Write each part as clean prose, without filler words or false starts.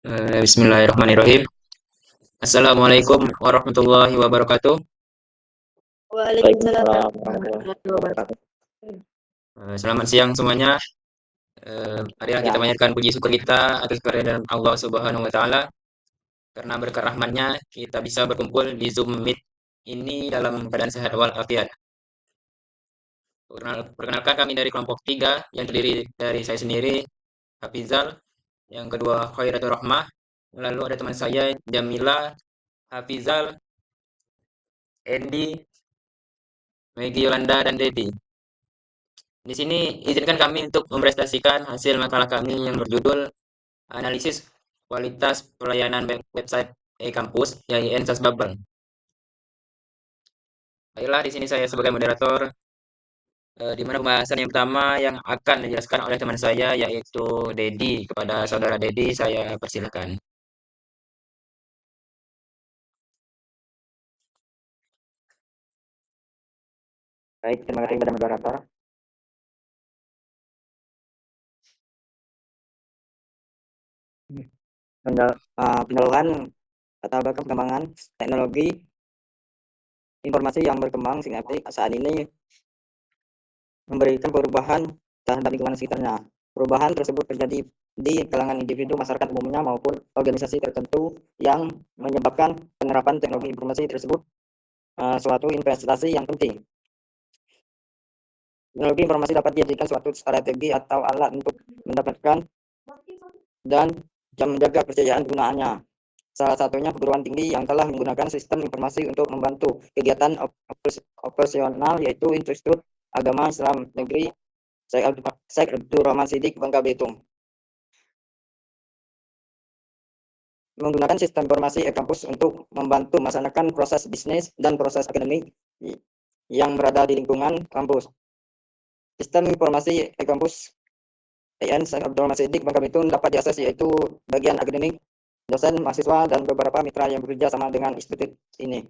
Bismillahirrahmanirrahim. Assalamualaikum warahmatullahi wabarakatuh. Waalaikumsalam Waalaikumsalam warahmatullahi wabarakatuh. Selamat siang semuanya. Marilah kita Ya, panjatkan puji syukur kita atas kehadiran Allah Subhanahu wa taala karena berkat rahmatnya kita bisa berkumpul di Zoom Meet ini dalam keadaan sehat walafiat. Perkenalkan kami dari kelompok 3 yang terdiri dari saya sendiri, Hafizal, yang kedua Khairatul Rahmah, lalu ada teman saya Jamila, Hafizal, Endi, Megi Yolanda, dan Dedi. Di sini izinkan kami untuk mempresentasikan hasil makalah kami yang berjudul Analisis Kualitas Pelayanan Website e-Kampus YIN SAS Bubble. Baiklah, di sini saya sebagai moderator, di mana pembahasan yang pertama yang akan dijelaskan oleh teman saya yaitu Dedi. Kepada saudara Dedi, saya persilakan. baik, terima kasih kepada moderator. Pendahuluan atau perkembangan teknologi informasi yang berkembang signifikan saat ini memberikan perubahan terhadap lingkungan sekitarnya. Perubahan tersebut terjadi di kalangan individu, masyarakat umumnya maupun organisasi tertentu yang menyebabkan penerapan teknologi informasi tersebut suatu investasi yang penting. Teknologi informasi dapat dijadikan suatu strategi atau alat untuk mendapatkan dan menjaga kepercayaan penggunaannya. Salah satunya perguruan tinggi yang telah menggunakan sistem informasi untuk membantu kegiatan operasional, yaitu Institut Agama Islam Negeri Syekh Abdul Rahman Siddiq, Bangka Belitung. Menggunakan sistem informasi e-kampus untuk membantu melaksanakan proses bisnis dan proses akademik yang berada di lingkungan kampus. Sistem informasi e-kampus YIN Syekh Abdul Rahman Siddiq, Bangka Belitung dapat diakses yaitu bagian akademik, dosen, mahasiswa, dan beberapa mitra yang bekerja sama dengan institut ini.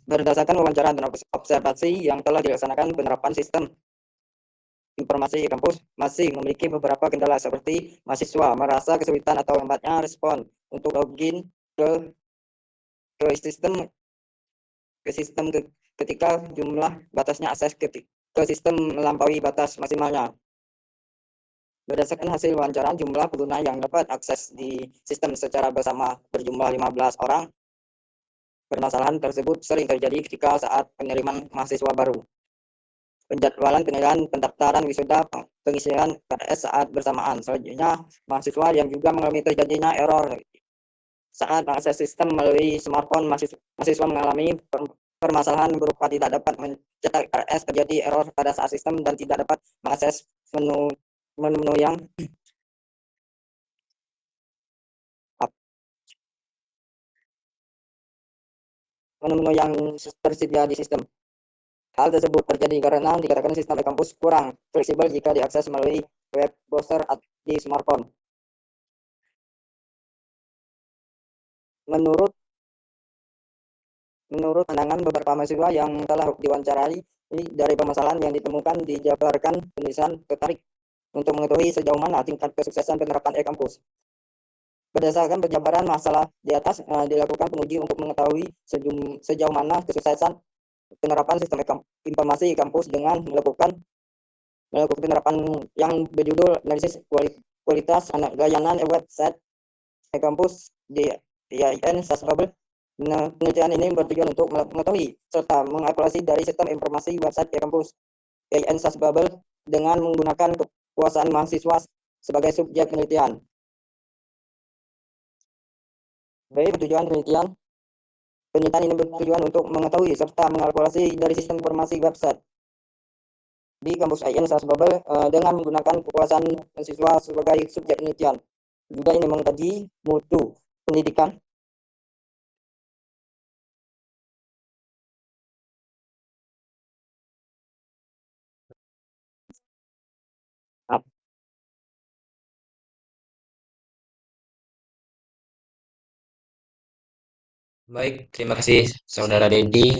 Berdasarkan wawancara dan observasi yang telah dilaksanakan, penerapan sistem informasi kampus masih memiliki beberapa kendala seperti mahasiswa merasa kesulitan atau lambatnya respon untuk login ke sistem ketika jumlah batasnya akses ke sistem melampaui batas maksimalnya. Berdasarkan hasil wawancara, jumlah pengguna yang dapat akses di sistem secara bersama berjumlah 15 orang. Permasalahan tersebut sering terjadi ketika saat penerimaan mahasiswa baru, penjadwalan penilaian, pendaftaran wisuda, pengisian KRS saat bersamaan. Selanjutnya, mahasiswa yang juga mengalami terjadinya error saat mengakses sistem melalui smartphone. Mahasiswa mengalami permasalahan berupa tidak dapat mencetak KRS, terjadi error pada saat sistem, dan tidak dapat mengakses menu yang tersedia di sistem. Hal tersebut terjadi karena dikatakan sistem e-kampus kurang fleksibel jika diakses melalui web browser di smartphone. Menurut pandangan beberapa mahasiswa yang telah diwawancarai, dari permasalahan yang ditemukan dijabarkan penulisan tertarik untuk mengetahui sejauh mana tingkat kesuksesan penerapan e-kampus. Berdasarkan penjabaran masalah di atas, dilakukan penguji untuk mengetahui sejauh mana kesuksesan penerapan sistem informasi kampus dengan melakukan penerapan yang berjudul analisis kualitas layanan website e-kampus di YIN SAS Bubble. Penelitian ini bertujuan untuk mengetahui serta mengevaluasi dari sistem informasi website e-kampus YIN SAS Bubble dengan menggunakan kekuasaan mahasiswa sebagai subjek penelitian. Baik, penelitian ini bertujuan untuk mengetahui serta mengevaluasi dari sistem informasi website di kampus YIN SAS Bubble dengan menggunakan kekuasaan mahasiswa sebagai subjek penelitian. Juga ini mengkaji mutu pendidikan Baik, terima kasih saudara Dedi.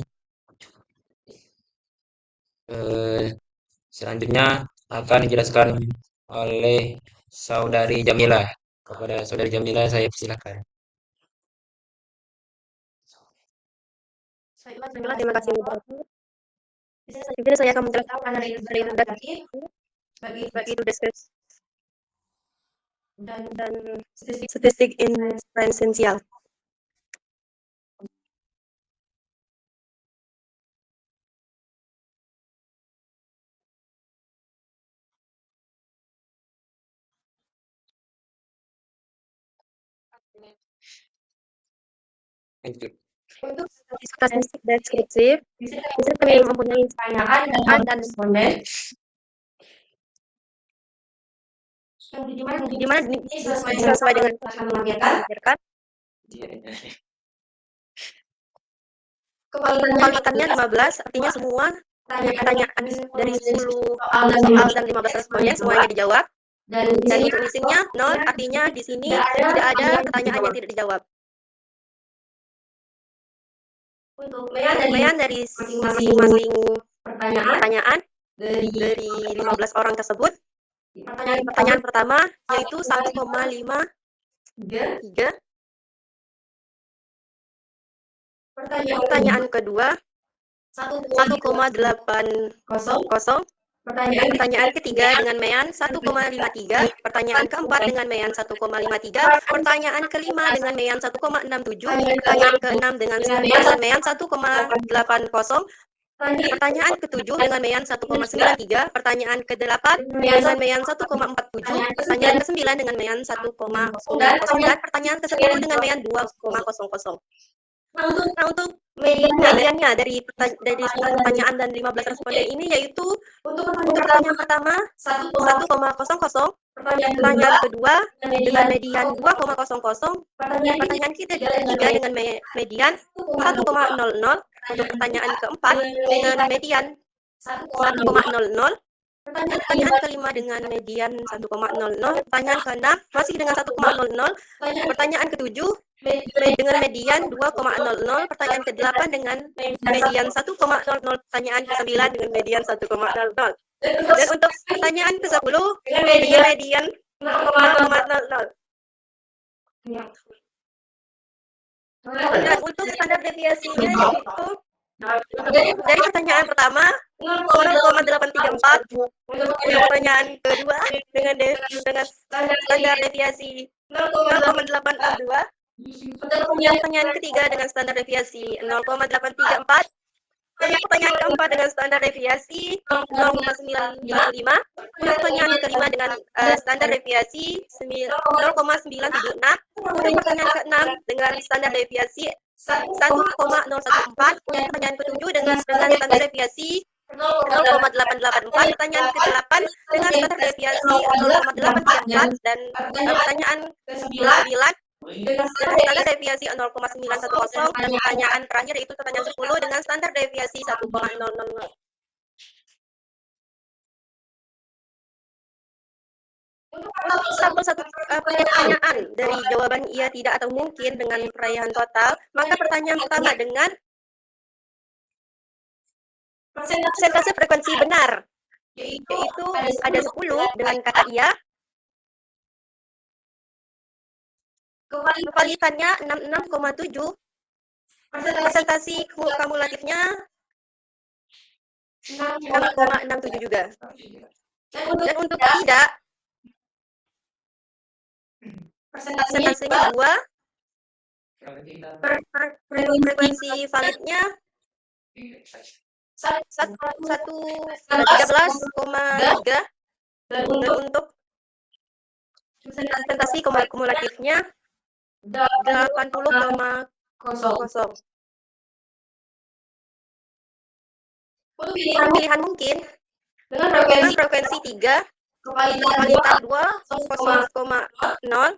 Selanjutnya akan dijelaskan oleh saudari Jamila. Kepada Saudari Jamila saya persilakan. Baiklah, terima kasih moderator. Di sini saya akan menjelaskan dari negatif bagi itu deskripsi dan statistik inferensial. Lanjut. Untuk statistik deskriptif, di sini kami mempunyai pertanyaan dan responden di mana ini sesuai dengan yang kami lampirkan. Kepalitannya 15, artinya semua pertanyaan dari 10 soal dan 15 responden semuanya dijawab. Dan untuk missingnya 0, artinya di sini tidak ada pertanyaan yang tidak dijawab. Untuk penilaian dari masing-masing pertanyaan dari 15 orang tersebut, pertanyaan pertama yaitu 1,53. Pertanyaan kedua 1,80. Pertanyaan ketiga dengan mean 1,53. Pertanyaan keempat dengan mean 1,53. Pertanyaan kelima dengan mean 1,67. Pertanyaan keenam dengan mean 1,80. Pertanyaan ketujuh dengan mean 1,93. Pertanyaan kedelapan dengan mean 1,47. Pertanyaan kesembilan dengan mean 1,09. Pertanyaan kesepuluh dengan mean 2,00. Nah, untuk mediannya dari pertanyaan dan 15 responden ini yaitu untuk pertanyaan pertama 1,00. Pertanyaan kedua dengan median 2,00. Pertanyaan ketiga dengan median 1,00. Untuk pertanyaan keempat dengan median 1,00. Pertanyaan kelima dengan median 1,00. Pertanyaan keenam masih dengan 1,00. Pertanyaan ketujuh dengan median 2,00. Pertanyaan ke-8 dengan median 1,00. Pertanyaan ke-9 dengan median 1,00. Dan untuk pertanyaan ke-10 dengan median 0,00. Dan untuk standar deviasinya yaitu dari pertanyaan pertama 0,834. Pertanyaan kedua dengan standar deviasi 0,862. Pertanyaan ketiga dengan standar deviasi 0,834. Pertanyaan keempat dengan standar deviasi 0,955. Pertanyaan kelima dengan standar deviasi 0,976. Pertanyaan keenam dengan standar deviasi 1,014. Pertanyaan ketujuh dengan standar deviasi 0,884. Pertanyaan ke-8 dengan standar deviasi 0,834 dan pertanyaan ke-9 dengan standar deviasi 0,910 dan pertanyaan terakhir yaitu pertanyaan 10 dengan standar deviasi 1,000. Untuk sampel satu pertanyaan dari jawaban iya, tidak, atau mungkin dengan perayaan total, maka pertanyaan pertama dengan persentase frekuensi benar yaitu ada 10 dengan kata iya. Kevalitannya 66,7. Persentase kumulatifnya 6,67 juga. Dan untuk tidak, persentasenya 2. Frekuensi validnya 13,3. Dan untuk persentase kumulatifnya 80,0. Untuk pilihan mungkin dengan frekuensi 3, kevalitan 2,0,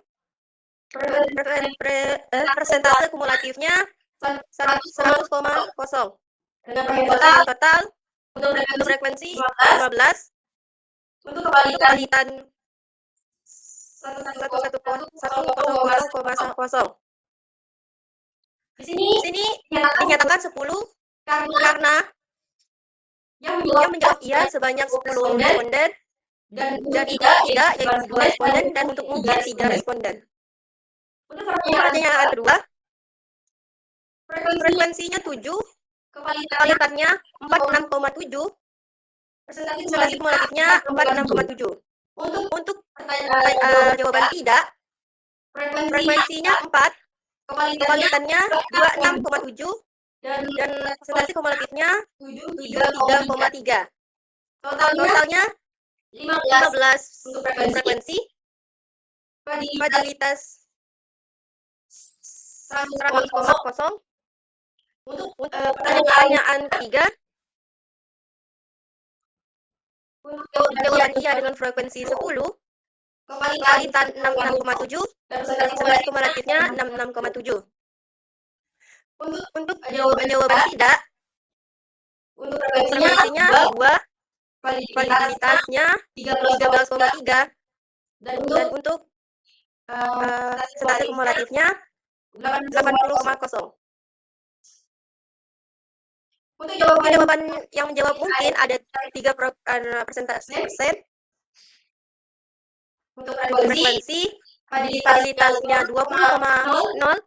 persentase kumulatifnya 100,0. Dengan total untuk frekuensi 15, untuk kevalitan 100,0. Di sini dinyatakan 10 karena yang menjawab iya sebanyak 10 responden dan untuk tidak yaitu 2 responden, dan untuk mungkin 3 responden. Untuk pertanyaan kedua, frekuensinya 7, kepalitannya 46,7, persentase kumulatifnya 46,7. Untuk jawaban tidak, frekuensinya 4, kepalitannya 26,7, dan persentase kumulatifnya 73,3. Totalnya 15 untuk frekuensi, probabilitas 100,0. Untuk pertanyaan ketiga, untuk jawaban iya dengan frekuensi 10, kepalitan 66,7, dan persentase kumulatifnya 66,7. Untuk jawaban tidak, untuk frekuensinya 2, probabilitasnya 13,3, dan untuk persentase kumulatifnya 80,0. Untuk jawaban yang menjawab mungkin ada 3 persentase. Untuk frekuensi, probabilitasnya 20,0,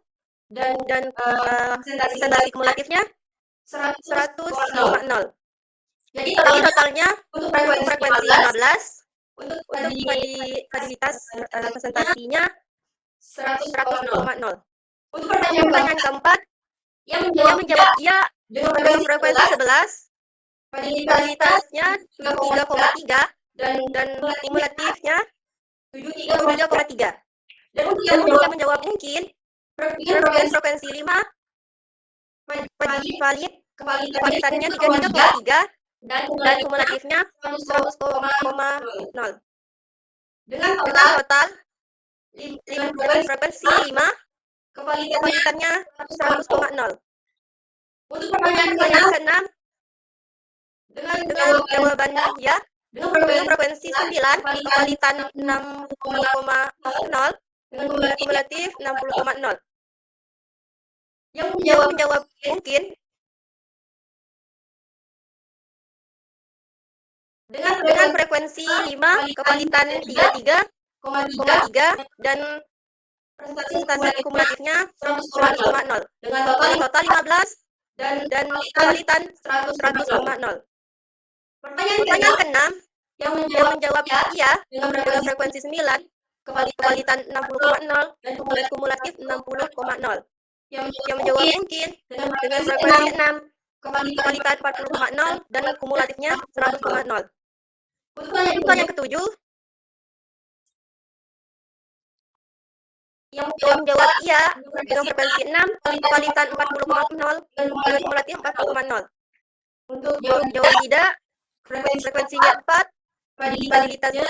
dan persentase kumulatifnya 100,0. Jadi totalnya untuk frekuensi 15, untuk probabilitas presentasinya 100,0. Untuk pertanyaan keempat, yang menjawab iya dengan frekuensi 11, probabilitasnya 73,3, dan kumulatifnya 73,3. Dan untuk yang menjawab mungkin dengan frekuensi 5, valid, kepalitannya 33,3, dan kumulatifnya 100,0. Dengan total frekuensi 5, kepalitannya 100,0. Untuk pertanyaan ke-6, dengan jawaban ya, dengan frekuensi 9, kepalitan 60,0, dengan kumulatif 60,0. Yang menjawab mungkin dengan frekuensi 5, kepalitan 33,3, dan persentase kumulatifnya 100,0. Dengan total 15, dan kepalitan 100,0. Pertanyaan ke-6, yang menjawab iya dengan frekuensi 9, kepalitan 60,0, dan kumulatif 60,0. Yang menjawab mungkin dengan frekuensi 6, kepalitan 40,0, dan kumulatifnya 100,0. Untuk pertanyaan ke-7, yang menjawab iya dengan frekuensi 6, kepalitan 40,0, dan kumulatif 40,0. Untuk jawab tidak, frekuensinya 4, probabilitasnya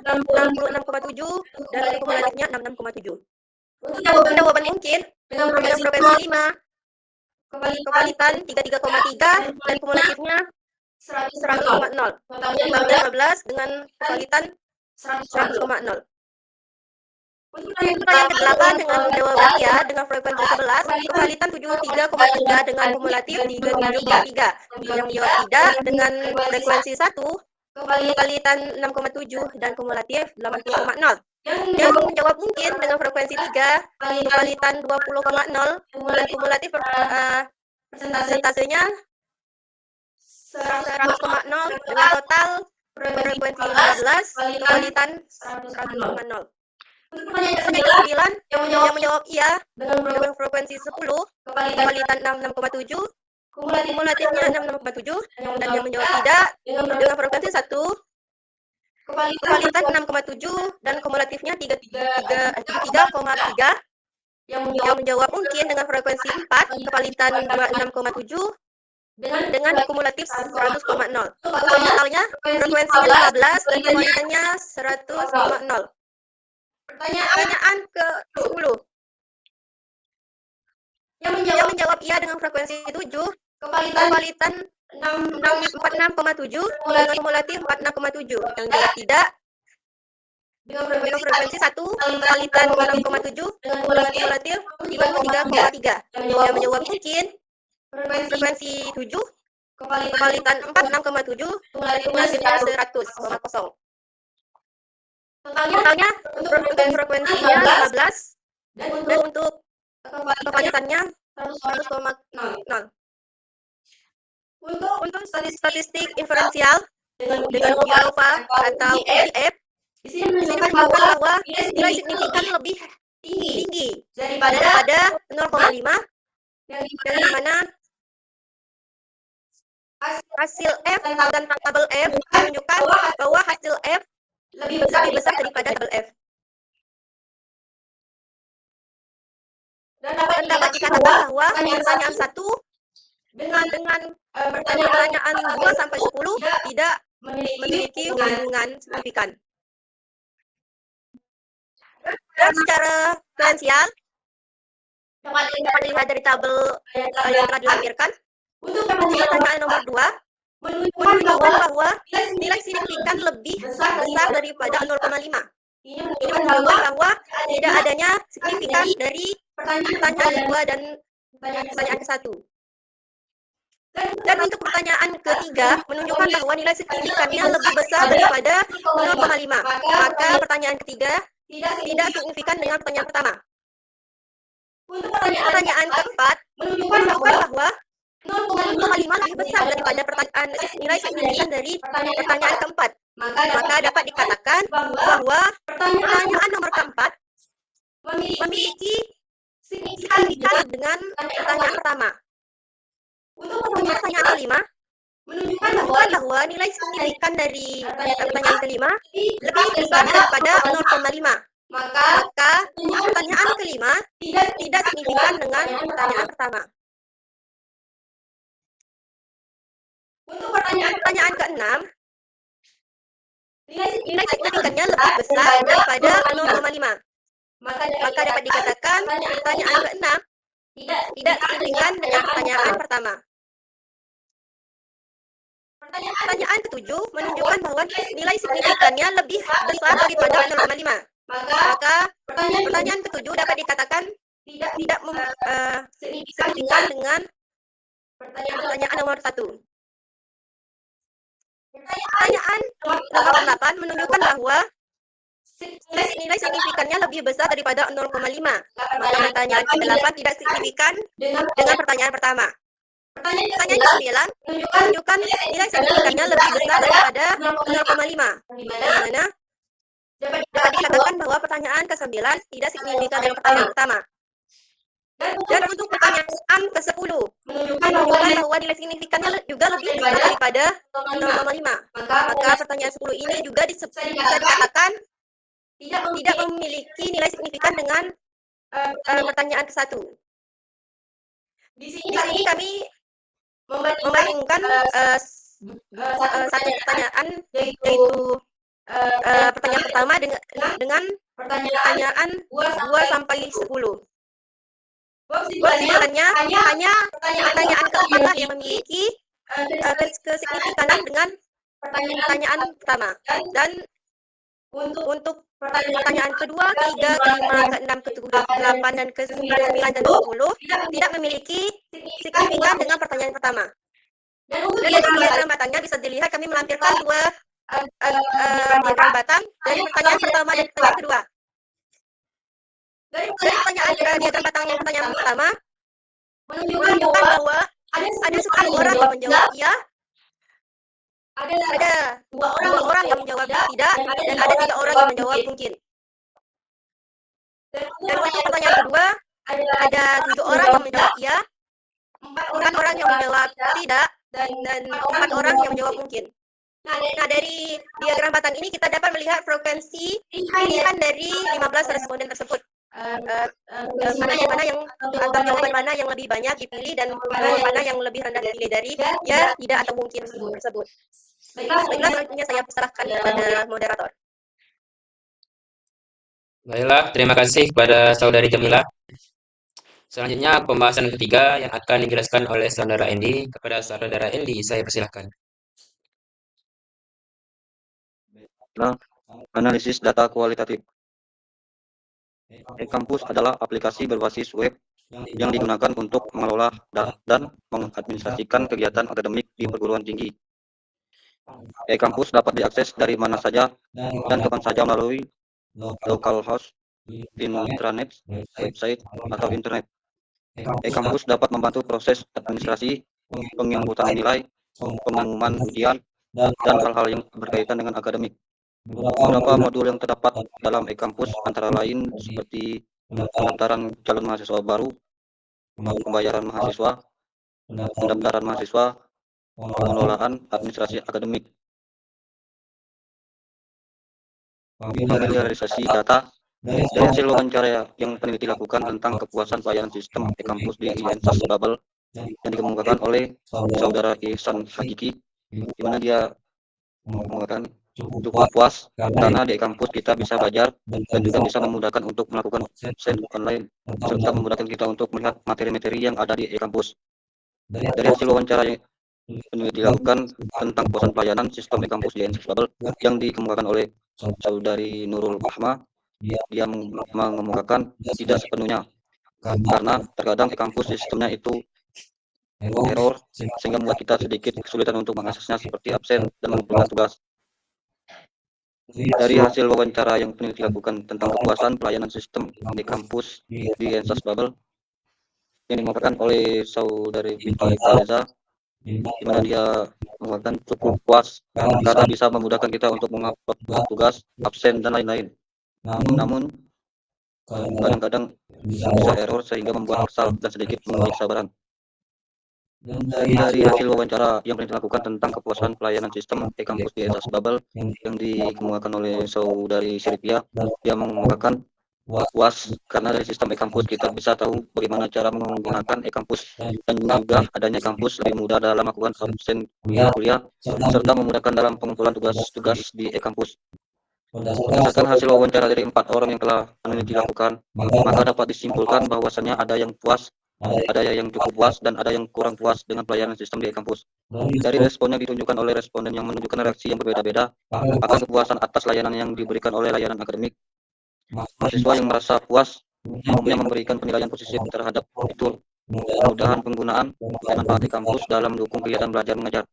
66,7, dan kumulatifnya 66,7. Untuk jawaban mungkin dengan frekuensi 5, kepalitan 33,3, dan kumulatifnya 100,0. Totalnya 15 dengan kepalitan 100,0. Untuk pertanyaan ke-8 dengan jawaban iya dengan frekuensi 11, kepalitan 73,3 dengan kumulatif 37,3. Yang menjawab tidak dengan frekuensi 1, kepalitan 6,7 dan kumulatif 80,0. Yang menjawab mungkin dengan frekuensi 3, kepalitan 20,0 dan kumulatif persentasenya 100,0, dengan total frekuensi 15, kepalitan 100,0. Untuk pertanyaan ke-9, yang menjawab iya dengan frekuensi 10, kepalitan 66,7, kumulatifnya 66,7, dan yang menjawab tidak dengan frekuensi 1, kepalitan 6,7, dan kumulatifnya 33,3. Yang menjawab mungkin dengan frekuensi 4, kepalitan 26,7, dengan kumulatif 100,0. Totalnya frekuensinya 15 dan kepalitannya 100,0. Pertanyaan ke-10. Yang menjawab iya dengan frekuensi 7, kepalitan 46,7, dengan kumulatif 46,7. Yang menjawab tidak dengan frekuensi 1, kepalitan 6,7, dengan kumulatif 33,3. Yang menjawab mungkin frekuensi 7, kepalitan 46,7, kumulatifnya 100,0. Totalnya untuk frekuensinya 15 dan untuk kepadatannya 100,0. Untuk statistik inferensial dengan uji alfa atau UDF, di sini menunjukkan bahwa nilai signifikan lebih tinggi daripada 0,5, yang dimana hasil F dan tabel F menunjukkan bahwa hasil F lebih besar daripada tabel F. Dan dapat dikatakan bahwa pertanyaan 1 dengan pertanyaan 2 sampai 10 tidak memiliki hubungan signifikan. Dan secara diferensial, dapat dilihat dari tabel yang telah dilampirkan, untuk pertanyaan nomor 2 menunjukkan bahwa nilai signifikan lebih besar daripada 0,5. Ini menunjukkan bahwa tidak adanya signifikan dari pertanyaan kedua dan pertanyaan ke-1. Dan untuk pertanyaan ketiga menunjukkan bahwa nilai signifikannya lebih besar daripada 0,5. Maka pertanyaan ketiga tidak signifikan dengan pertanyaan pertama. Untuk pertanyaan keempat menunjukkan bahwa 0,5 lebih besar daripada nilai signifikan dari pertanyaan keempat. Maka dapat dikatakan bahwa pertanyaan nomor keempat memiliki signifikan dengan pertanyaan pertama. Untuk pertanyaan kelima menunjukkan bahwa nilai signifikan dari pertanyaan kelima lebih besar daripada 0,5. Maka pertanyaan kelima tidak signifikan dengan pertanyaan pertama. Untuk pertanyaan keenam, nilai signifikannya lebih besar daripada 0,5. Maka dapat dikatakan pertanyaan keenam tidak signifikan dengan pertanyaan pertama. Pertanyaan ketujuh menunjukkan bahwa nilai signifikannya lebih besar daripada 0,5. Maka pertanyaan ketujuh dapat dikatakan tidak signifikan dengan pertanyaan nomor 1. Pertanyaan nomor 8 menunjukkan bahwa nilai signifikannya lebih besar daripada 0,5. Maka pertanyaan ke-8 tidak signifikan dengan pertanyaan pertama. Pertanyaan ke-9 menunjukkan nilai signifikannya lebih besar daripada 0,5. Di mana dapat dikatakan bahwa pertanyaan ke-9 tidak signifikan dengan pertanyaan pertama. Dan untuk pertanyaan ke-10 menunjukkan bahwa nilai signifikannya juga lebih besar daripada 0,5. Maka pertanyaan 10 ini juga bisa dikatakan tidak memiliki nilai signifikan dengan pertanyaan ke-1. Di sini kami membandingkan satu pertanyaan, yaitu pertanyaan pertama dengan pertanyaan 2 sampai 10. Kesimpulannya hanya pertanyaan keempat yang memiliki kesignifikan dengan pertanyaan pertama. Dan untuk pertanyaan kedua, ketiga, kelima, keenam, ketujuh, ke-8, dan ke-9 dan 10 tidak memiliki signifikan dengan pertanyaan pertama. Dan dari diagram batangnya bisa dilihat kami melampirkan dua diagram batang dari pertanyaan pertama dan pertanyaan kedua. Dari diagram batang yang pertanyaan pertama menunjukkan bahwa ada 10 orang yang menjawab iya, ada 2 orang yang menjawab tidak, dan ada 3 orang yang menjawab mungkin. Dan untuk pertanyaan kedua, ada 7 orang yang menjawab iya, 4 orang yang menjawab tidak, dan 4 orang yang menjawab mungkin. Nah, dari diagram batang ini kita dapat melihat frekuensi pilihan dari 15 responden tersebut. Jawaban mana yang lebih banyak dipilih dan mana yang lebih rendah dipilih dari ya, tidak, atau mungkin tersebut. Baiklah, selanjutnya saya persilahkan kepada moderator. Baiklah, terima kasih kepada Saudari Jamila. Selanjutnya pembahasan ketiga yang akan dijelaskan oleh Saudara Endi. Kepada Saudara Endi, saya persilahkan. Analisis data kualitatif. E-Kampus adalah aplikasi berbasis web yang digunakan untuk mengelola dan mengadministrasikan kegiatan akademik di perguruan tinggi. E-Kampus dapat diakses dari mana saja dan kapan saja melalui local host, intranet, website, atau internet. E-kampus dapat membantu proses administrasi, penginputan nilai, pengumuman ujian, dan hal-hal yang berkaitan dengan akademik. Beberapa modul yang terdapat dalam e-kampus antara lain seperti pendaftaran calon mahasiswa baru, pembayaran mahasiswa, pendaftaran mahasiswa, pengelolaan administrasi akademik, familiarisasi data. Dari hasil wawancara yang peneliti lakukan tentang kepuasan pelayanan sistem e-kampus di INSAS Bubble yang dikemukakan oleh saudara Ihsan Hakiki, di mana dia mengemukakan cukup puas karena di e-kampus kita bisa belajar dan juga bisa memudahkan untuk melakukan absen online serta memudahkan kita untuk melihat materi-materi yang ada di e-kampus. Dari hasil wawancara yang peneliti lakukan tentang kepuasan pelayanan sistem e-kampus di INSAS Bubble yang dikemukakan oleh saudari Nurul Ahmad, dia mengemukakan tidak sepenuhnya karena terkadang e-kampus sistemnya itu error sehingga membuat kita sedikit kesulitan untuk mengaksesnya seperti absen dan mengumpulkan tugas. Dari hasil wawancara yang peneliti lakukan tentang kepuasan pelayanan sistem di kampus di INSAS Bubble yang dimaparkan oleh saudari Vicky Fareza, di mana dia mengatakan cukup puas karena bisa memudahkan kita untuk mengupload tugas, absen, dan lain-lain. Namun kadang-kadang bisa error sehingga membuat kesal dan sedikit menguji kesabaran. Dari hasil wawancara yang pernah dilakukan tentang kepuasan pelayanan sistem e-kampus di INSAS Bubble yang dikemukakan oleh saudari Siripia, dia mengemukakan puas karena dari sistem e-kampus kita bisa tahu bagaimana cara menggunakan e-kampus dan juga adanya kampus lebih mudah dalam melakukan absen kuliah serta memudahkan dalam pengumpulan tugas-tugas di e-kampus. Berdasarkan hasil wawancara dari 4 orang yang telah peneliti lakukan, maka dapat disimpulkan bahwasannya ada yang puas, ada yang cukup puas, dan ada yang kurang puas dengan pelayanan sistem di e-kampus. Dari respon yang ditunjukkan oleh responden yang menunjukkan reaksi yang berbeda-beda akan kepuasan atas layanan yang diberikan oleh layanan akademik, mahasiswa yang merasa puas umumnya memberikan penilaian positif terhadap fitur, kemudahan penggunaan, dan manfaat e-kampus dalam mendukung kegiatan belajar mengajar.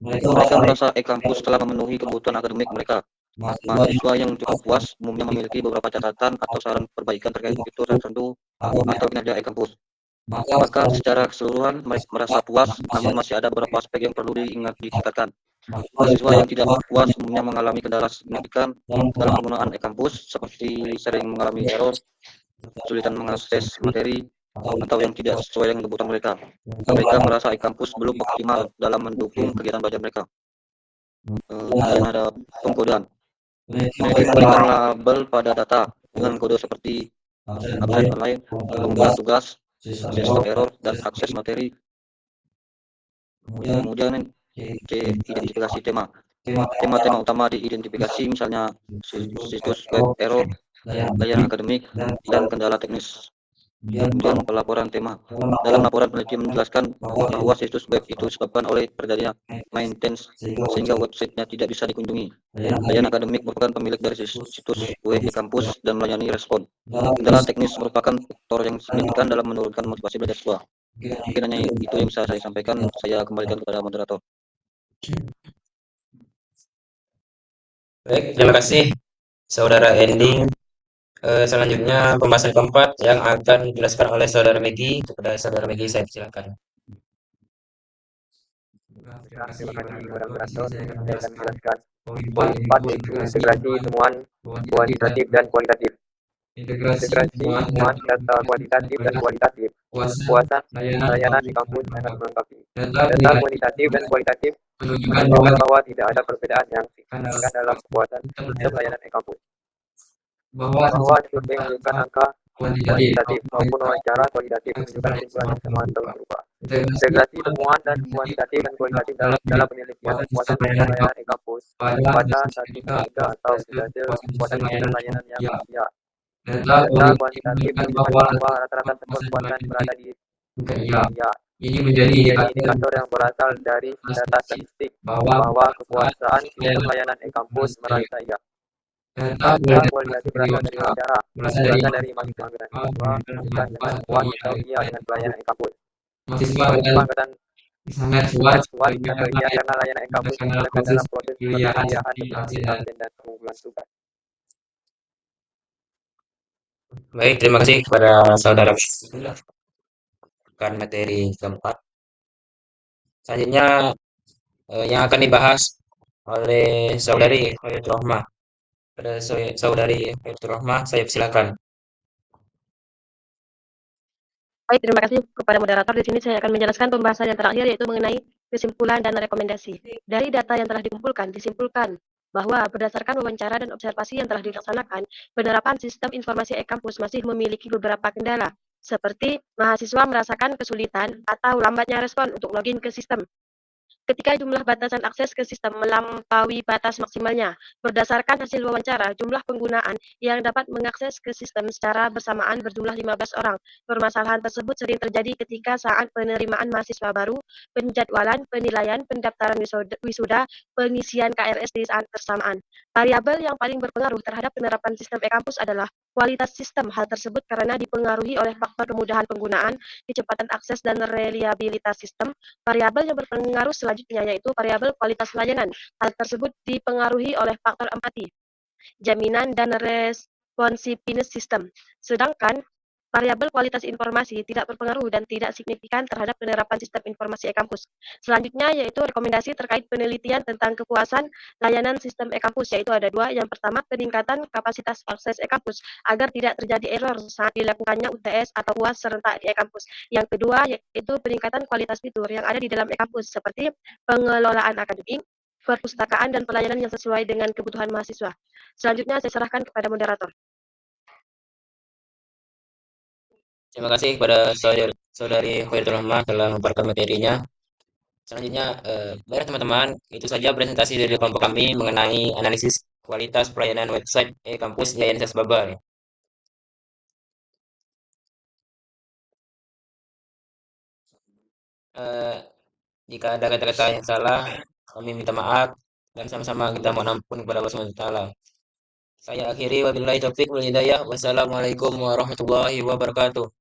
Mereka merasa e-kampus telah memenuhi kebutuhan akademik mereka. Mahasiswa yang cukup puas umumnya memiliki beberapa catatan atau saran perbaikan terkait fitur tertentu atau kinerja e-kampus. Maka secara keseluruhan mereka merasa puas, namun masih ada beberapa aspek yang perlu ditingkatkan. Mahasiswa yang tidak puas umumnya mengalami kendala signifikan dalam penggunaan e-kampus, seperti sering mengalami error, kesulitan mengakses materi, atau yang tidak sesuai dengan kebutuhan mereka. Mereka merasa e-kampus belum optimal dalam mendukung kegiatan belajar mereka. Kemudian ada pengkodean. Peneliti memberikan label pada data dengan kode seperti absen online, pengumpulan tugas, sistem error, dan akses materi. Kemudian identifikasi tema. Tema-tema utama diidentifikasi misalnya situs web error, layanan akademik, dan kendala teknis. Kemudian pelaporan tema. Dalam laporan peneliti menjelaskan bahwa situs web itu disebabkan oleh terjadinya maintenance sehingga websitenya tidak bisa dikunjungi. Layanan akademik merupakan pemilik dari situs web di kampus dan melayani respon. Kendala teknis merupakan faktor yang signifikan dalam menurunkan motivasi belajar siswa. Mungkin hanya itu yang bisa saya sampaikan. Saya kembalikan kepada moderator. Baik, terima kasih Saudara Ending. Selanjutnya pembahasan keempat yang akan dijelaskan oleh Saudara Megi. Kepada Saudara Megi, saya persilakan. Terima kasih kepada moderator. Saya akan menjelaskan poin 4 yaitu integrasi temuan kuantitatif dan kualitatif. Integrasi temuan data kuantitatif dan kualitatif. Kepuasan layanan di kampus sangat melengkapi. Data kuantitatif dan kualitatif menunjukkan bahwa tidak ada perbedaan yang signifikan dalam kepuasan sistem layanan e-kampus. Bahwa survei menunjukkan angka kuantitatif maupun wawancara kualitatif menunjukkan kesimpulan yang sama atau serupa. Integrasi temuan dan kuantitatif dan kualitatif dalam penelitian kepuasan layanan e-kampus pada 1/3 atau hasil kepuasan sistem layanan yang ya. Data kuantitatif menunjukkan bahwa rata-rata kepuasan berada di ya. Ini menjadi indikator yang berasal dari data statistik bahwa kepuasan sistem layanan e-kampus merasa ya. Data kualitatif berasal dari wawancara, berasal dari mahasiswa bukan dengan puas atau iya dengan pelayanan e-kampus. Mahasiswa angkatan sangat puas karena layanan e-kampus digunakan dalam proses perkuliahan seperti absen dan pengumpulan tugas. Baik, terima kasih kepada saudara akan materi keempat. Selanjutnya yang akan dibahas oleh saudari Khairatul Rahmah. Pada saudari Khairatul Rahmah, saya silakan. Baik, terima kasih kepada moderator. Di sini saya akan menjelaskan pembahasan yang terakhir, yaitu mengenai kesimpulan dan rekomendasi. Dari data yang telah dikumpulkan, disimpulkan bahwa berdasarkan wawancara dan observasi yang telah dilaksanakan, penerapan sistem informasi e-kampus masih memiliki beberapa kendala, seperti mahasiswa merasakan kesulitan atau lambatnya respon untuk login ke sistem ketika jumlah batasan akses ke sistem melampaui batas maksimalnya. Berdasarkan hasil wawancara, jumlah penggunaan yang dapat mengakses ke sistem secara bersamaan berjumlah 15 orang. Permasalahan tersebut sering terjadi ketika saat penerimaan mahasiswa baru, penjadwalan, penilaian, pendaftaran wisuda, pengisian KRS di saat bersamaan. Variabel yang paling berpengaruh terhadap penerapan sistem e-kampus adalah kualitas sistem. Hal tersebut karena dipengaruhi oleh faktor kemudahan penggunaan, kecepatan akses, dan reliabilitas sistem. Variabel yang berpengaruh selanjutnya yaitu variabel kualitas layanan. Hal tersebut dipengaruhi oleh faktor empati, jaminan, dan responsiveness sistem. Sedangkan variabel kualitas informasi tidak berpengaruh dan tidak signifikan terhadap penerapan sistem informasi e-kampus. Selanjutnya yaitu rekomendasi terkait penelitian tentang kepuasan layanan sistem e-kampus, yaitu ada dua. Yang pertama, peningkatan kapasitas akses e-kampus agar tidak terjadi error saat dilakukannya UTS atau UAS serentak di e-kampus. Yang kedua yaitu peningkatan kualitas fitur yang ada di dalam e-kampus seperti pengelolaan akademik, perpustakaan, dan pelayanan yang sesuai dengan kebutuhan mahasiswa. Selanjutnya saya serahkan kepada moderator. Terima kasih kepada saudari Khairatul Rahmah telah memaparkan materinya. Selanjutnya, baiklah teman-teman, itu saja presentasi dari kelompok kami mengenai analisis kualitas pelayanan website e-kampus Yayasan Universitas Babal. Eh, Jika ada kata-kata yang salah, kami minta maaf dan sama-sama kita mohon ampun kepada Allah Subhanahu wa taala. Saya akhiri wabillahi taufik wal hidayah. Wassalamualaikum warahmatullahi wabarakatuh.